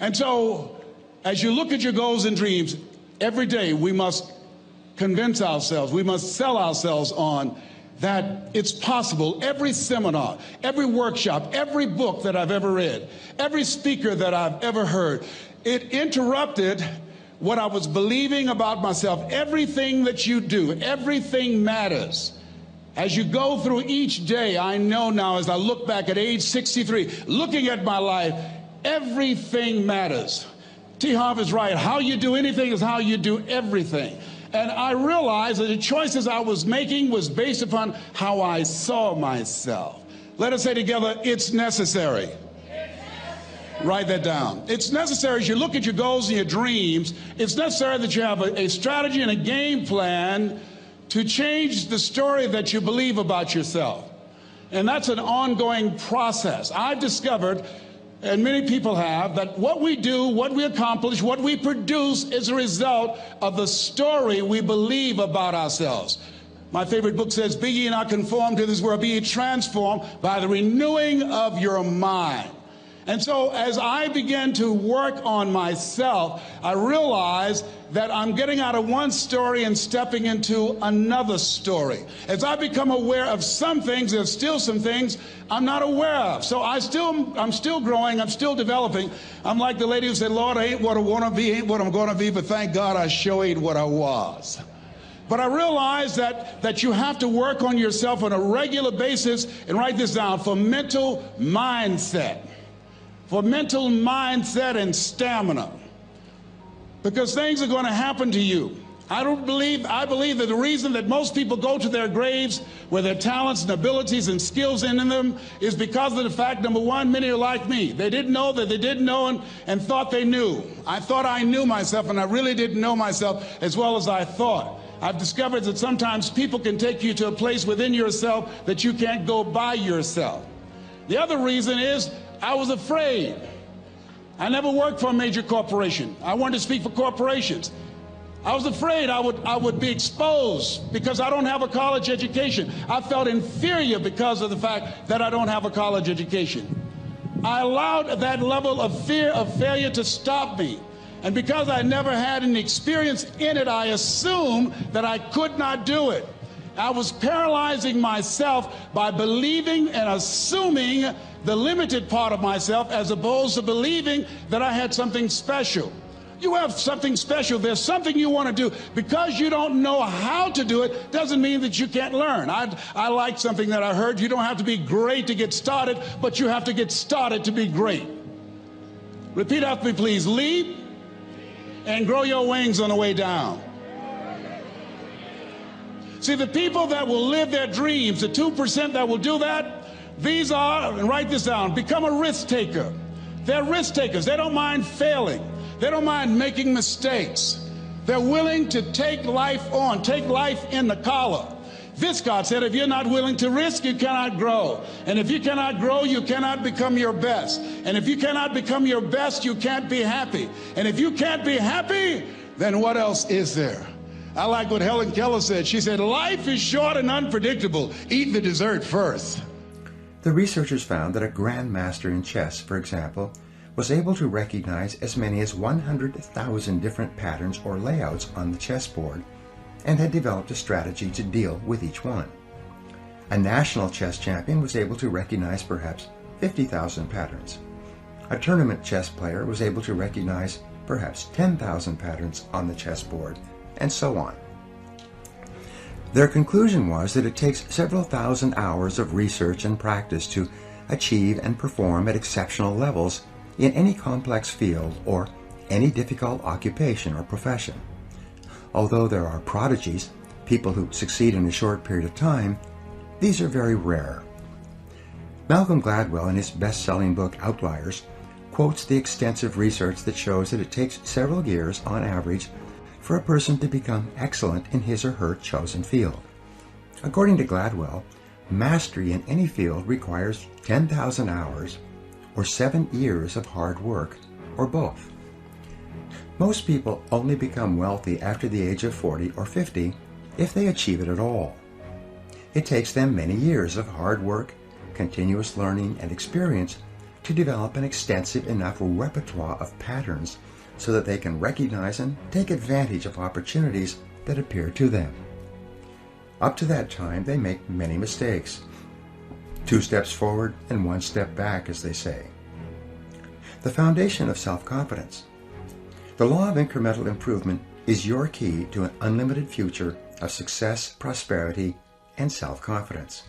And so, as you look at your goals and dreams, every day we must convince ourselves, we must sell ourselves on that it's possible. Every seminar, every workshop, every book that I've ever read, every speaker that I've ever heard, it interrupted what I was believing about myself. Everything that you do, everything matters. As you go through each day, I know now as I look back at age 63, looking at my life, everything matters. T. Harv is right. How you do anything is how you do everything. And I realized that the choices I was making was based upon how I saw myself. Let us say together, it's necessary. Write that down. It's necessary as you look at your goals and your dreams, it's necessary that you have a strategy and a game plan to change the story that you believe about yourself. And that's an ongoing process. I've discovered, and many people have, that what we do, what we accomplish, what we produce is a result of the story we believe about ourselves. My favorite book says, "Be ye not conformed to this world, be ye transformed by the renewing of your mind." And so as I began to work on myself, I realized that I'm getting out of one story and stepping into another story. As I become aware of some things, there's still some things I'm not aware of. So I'm still growing, I'm still developing. I'm like the lady who said, "Lord, I ain't what I want to be, ain't what I'm going to be, but thank God I sure ain't what I was." But I realize that you have to work on yourself on a regular basis, and write this down, for mental mindset. For mental mindset and stamina. Because things are going to happen to you. I believe that the reason that most people go to their graves with their talents and abilities and skills in them is because of the fact, number one, many are like me. They didn't know that they didn't know and thought they knew. I thought I knew myself, and I really didn't know myself as well as I thought. I've discovered that sometimes people can take you to a place within yourself that you can't go by yourself. The other reason is I was afraid. I never worked for a major corporation. I wanted to speak for corporations. I was afraid I would be exposed because I don't have a college education. I felt inferior because of the fact that I don't have a college education. I allowed that level of fear of failure to stop me. And because I never had any experience in it, I assumed that I could not do it. I was paralyzing myself by believing and assuming the limited part of myself as opposed to believing that I had something special. You have something special. There's something you want to do. Because you don't know how to do it doesn't mean that you can't learn. I like something that I heard. You don't have to be great to get started, but you have to get started to be great. Repeat after me, please. Leap and grow your wings on the way down. See, the people that will live their dreams, the 2% that will do that, these are, and write this down, become a risk taker. They're risk takers. They don't mind failing. They don't mind making mistakes. They're willing to take life on, take life in the collar. Viscott said, if you're not willing to risk, you cannot grow. And if you cannot grow, you cannot become your best. And if you cannot become your best, you can't be happy. And if you can't be happy, then what else is there? I like what Helen Keller said. She said, life is short and unpredictable. Eat the dessert first. The researchers found that a grandmaster in chess, for example, was able to recognize as many as 100,000 different patterns or layouts on the chessboard and had developed a strategy to deal with each one. A national chess champion was able to recognize perhaps 50,000 patterns. A tournament chess player was able to recognize perhaps 10,000 patterns on the chessboard, and so on. Their conclusion was that it takes several thousand hours of research and practice to achieve and perform at exceptional levels in any complex field or any difficult occupation or profession. Although there are prodigies, people who succeed in a short period of time, these are very rare. Malcolm Gladwell, in his best-selling book Outliers, quotes the extensive research that shows that it takes several years on average for a person to become excellent in his or her chosen field. According to Gladwell, mastery in any field requires 10,000 hours or 7 years of hard work, or both. Most people only become wealthy after the age of 40 or 50 if they achieve it at all. It takes them many years of hard work, continuous learning, and experience to develop an extensive enough repertoire of patterns so that they can recognize and take advantage of opportunities that appear to them. Up to that time, they make many mistakes. 2 steps forward and 1 step back, as they say. The foundation of self-confidence. The law of incremental improvement is your key to an unlimited future of success, prosperity, and self-confidence.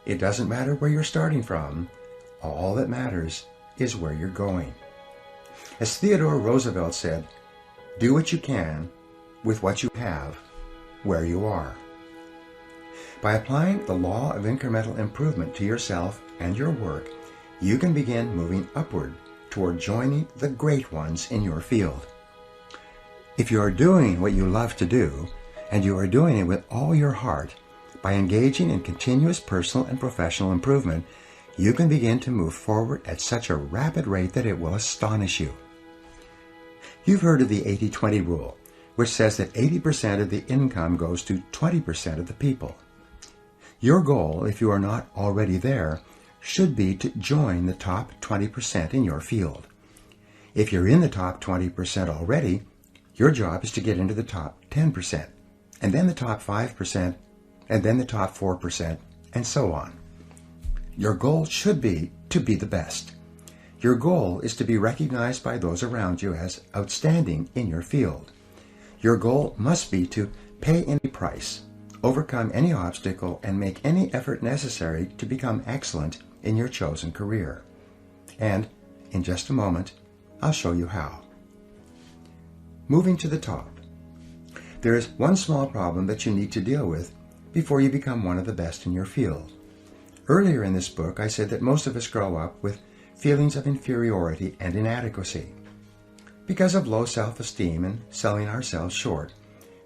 It doesn't matter where you're starting from. All that matters is where you're going. As Theodore Roosevelt said, do what you can with what you have, where you are. By applying the law of incremental improvement to yourself and your work, you can begin moving upward toward joining the great ones in your field. If you are doing what you love to do, and you are doing it with all your heart, by engaging in continuous personal and professional improvement, you can begin to move forward at such a rapid rate that it will astonish you. You've heard of the 80-20 rule, which says that 80% of the income goes to 20% of the people. Your goal, if you are not already there, should be to join the top 20% in your field. If you're in the top 20% already, your job is to get into the top 10%, and then the top 5%, and then the top 4%, and so on. Your goal should be to be the best. Your goal is to be recognized by those around you as outstanding in your field. Your goal must be to pay any price, overcome any obstacle, and make any effort necessary to become excellent in your chosen career. And in just a moment, I'll show you how. Moving to the top. There is one small problem that you need to deal with before you become one of the best in your field. Earlier in this book, I said that most of us grow up with feelings of inferiority and inadequacy. Because of low self-esteem and selling ourselves short,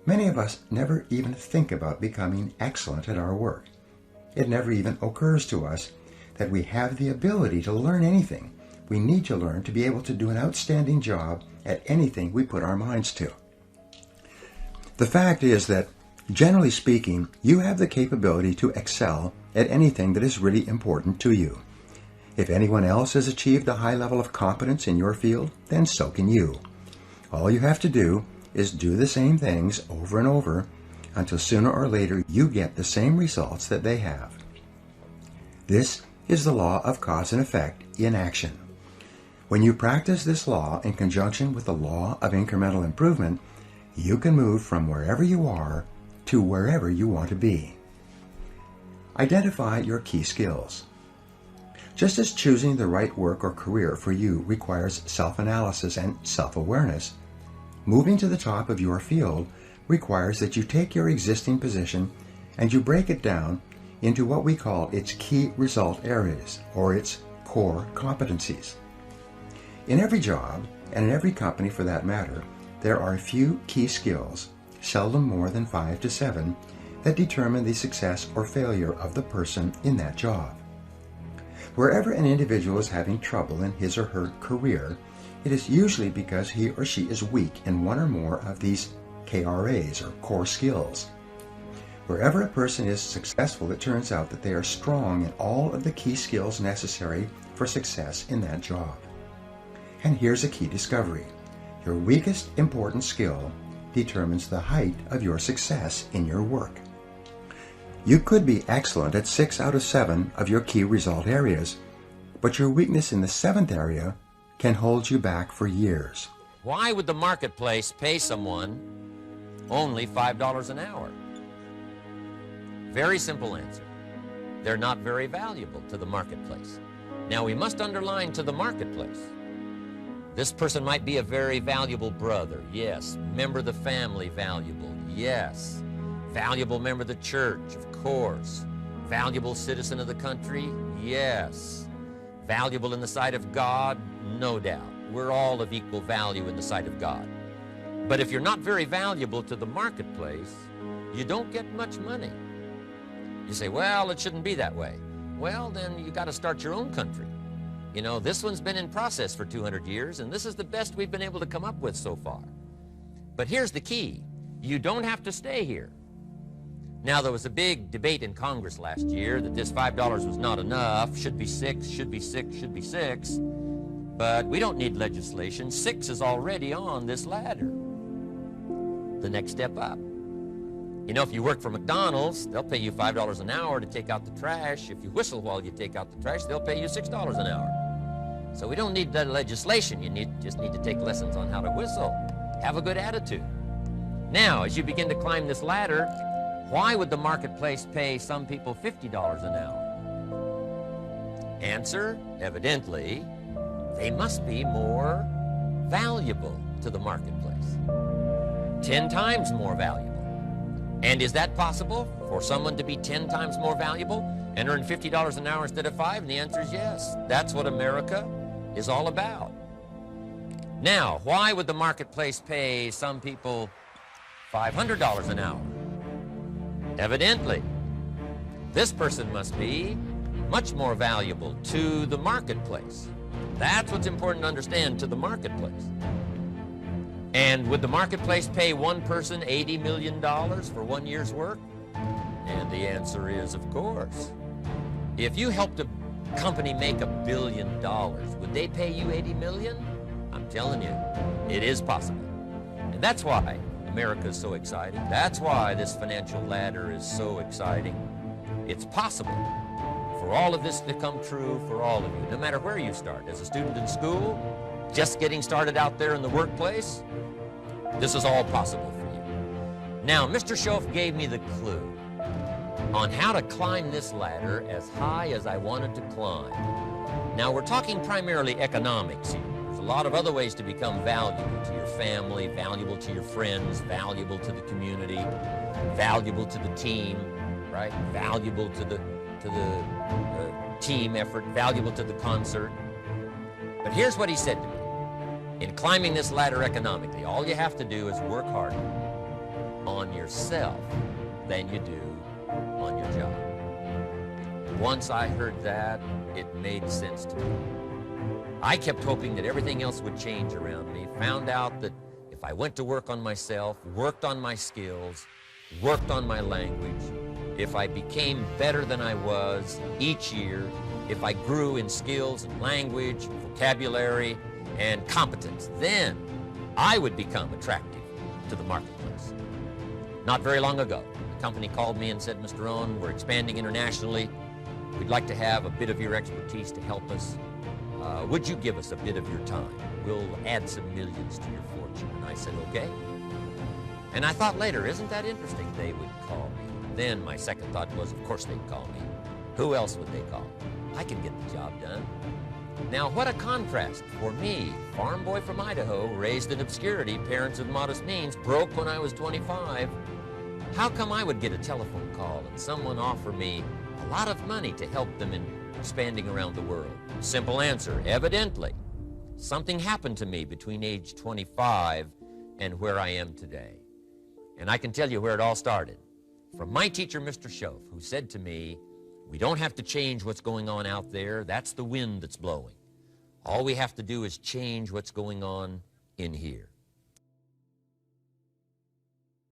many of us never even think about becoming excellent at our work. It never even occurs to us that we have the ability to learn anything we need to learn to be able to do an outstanding job at anything we put our minds to. The fact is that, generally speaking, you have the capability to excel at anything that is really important to you. If anyone else has achieved a high level of competence in your field, then so can you. All you have to do is do the same things over and over until sooner or later you get the same results that they have. This is the law of cause and effect in action. When you practice this law in conjunction with the law of incremental improvement, you can move from wherever you are to wherever you want to be. Identify your key skills. Just as choosing the right work or career for you requires self-analysis and self-awareness, moving to the top of your field requires that you take your existing position and you break it down into what we call its key result areas, or its core competencies. In every job, and in every company for that matter, there are a few key skills, seldom more than 5 to 7, that determine the success or failure of the person in that job. Wherever an individual is having trouble in his or her career, it is usually because he or she is weak in one or more of these KRAs, or core skills. Wherever a person is successful, it turns out that they are strong in all of the key skills necessary for success in that job. And here's a key discovery. Your weakest important skill determines the height of your success in your work. You could be excellent at 6 out of 7 of your key result areas, but your weakness in the 7th area can hold you back for years. Why would the marketplace pay someone only $5 an hour? Very simple answer. They're not very valuable to the marketplace. Now we must underline to the marketplace. This person might be a very valuable brother, yes. Member of the family, valuable, yes. Valuable member of the church, of course. Valuable citizen of the country, yes. Valuable in the sight of God, no doubt. We're all of equal value in the sight of God. But if you're not very valuable to the marketplace, you don't get much money. You say, well, it shouldn't be that way. Well, then you got to start your own country. You know, this one's been in process for 200 years, and this is the best we've been able to come up with so far. But here's the key. You don't have to stay here. Now, there was a big debate in Congress last year that this $5 was not enough, should be 6, should be 6, should be 6. But we don't need legislation. 6 is already on this ladder. The next step up. You know, if you work for McDonald's, they'll pay you $5 an hour to take out the trash. If you whistle while you take out the trash, they'll pay you $6 an hour. So we don't need legislation. You just need to take lessons on how to whistle. Have a good attitude. Now, as you begin to climb this ladder, why would the marketplace pay some people $50 an hour? Answer, evidently, they must be more valuable to the marketplace. 10 times more valuable. And is that possible for someone to be 10 times more valuable and earn $50 an hour instead of 5? And the answer is yes. That's what America is all about. Now, why would the marketplace pay some people $500 an hour? Evidently, this person must be much more valuable to the marketplace. That's what's important to understand, to the marketplace. And would the marketplace pay one person $80 million for 1 year's work? And the answer is, of course. If you helped a company make $1 billion, would they pay you $80 million? I'm telling you, it is possible. And that's why America is so exciting. That's why this financial ladder is so exciting. It's possible for all of this to come true for all of you, no matter where you start. As a student in school, just getting started out there in the workplace, this is all possible for you. Now, Mr. Schoaf gave me the clue on how to climb this ladder as high as I wanted to climb. Now, we're talking primarily economics here. There's a lot of other ways to become valuable to your family, valuable to your friends, valuable to the community, valuable to the team, right? Valuable to the team effort, valuable to the concert. But here's what he said to me. In climbing this ladder economically, all you have to do is work harder on yourself than you do on your job. Once I heard that, it made sense to me. I kept hoping that everything else would change around me, found out that if I went to work on myself, worked on my skills, worked on my language, if I became better than I was each year, if I grew in skills and language, vocabulary, and competence, then I would become attractive to the marketplace. Not very long ago, a company called me and said, Mr. Rohn, we're expanding internationally. We'd like to have a bit of your expertise to help us. Would you give us a bit of your time? We'll add some millions to your fortune. And I said, okay. And I thought later, isn't that interesting? They would call me. Then my second thought was, of course they'd call me. Who else would they call? I can get the job done. Now, what a contrast for me, farm boy from Idaho, raised in obscurity, parents of modest means, broke when I was 25. How come I would get a telephone call and someone offer me a lot of money to help them in expanding around the world? Simple answer, evidently. Something happened to me between age 25 and where I am today. And I can tell you where it all started. From my teacher, Mr. Schoaf, who said to me, we don't have to change what's going on out there. That's the wind that's blowing. All we have to do is change what's going on in here.